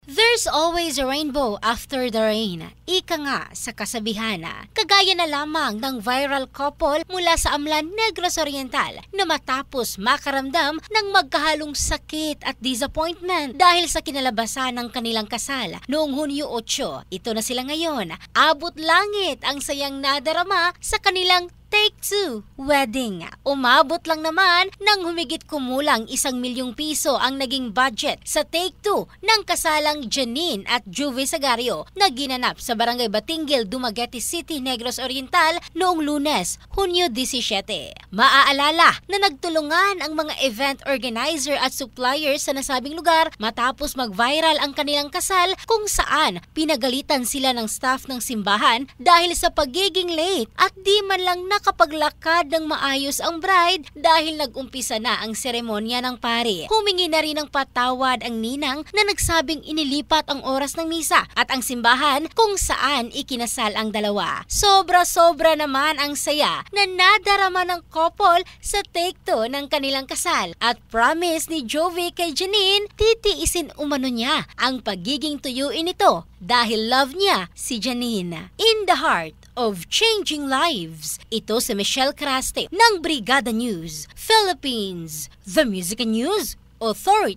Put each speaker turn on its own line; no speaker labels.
There's always a rainbow after the rain. Ika nga sa kasabihan. Kagaya na lamang ng viral couple mula sa Amlan, Negros Oriental na matapos makaramdam ng magkahalong sakit at disappointment dahil sa kinalabasan ng kanilang kasal noong Hunyo 8. Ito na sila ngayon. Abot langit ang sayang nadarama sa kanilang Take 2 wedding. Umabot lang naman ng humigit kumulang 1,000,000 piso ang naging budget sa Take 2 ng kasalang Janine at Juvie Sagario na ginanap sa Barangay Batingil, Dumaguete City, Negros Oriental noong Lunes, Hunyo 17. Maaalala na nagtulungan ang mga event organizer at suppliers sa nasabing lugar matapos mag-viral ang kanilang kasal kung saan pinagalitan sila ng staff ng simbahan dahil sa pagiging late at di man lang nakapaglakad ng maayos ang bride dahil nag-umpisa na ang seremonya ng pari. Humingi na rin ng patawad ang ninang na nagsabing inilipat ang oras ng misa at ang simbahan kung saan ikinasal ang dalawa. Sobra-sobra naman ang saya na nadarama ng couple sa Take 2 ng kanilang kasal at promise ni Jovie kay Janine titiisin umano niya ang pagiging tuyuin nito dahil love niya si Janine. In the heart of changing lives. Ito si Michelle Craste ng Brigada News Philippines, the Music and News Authority.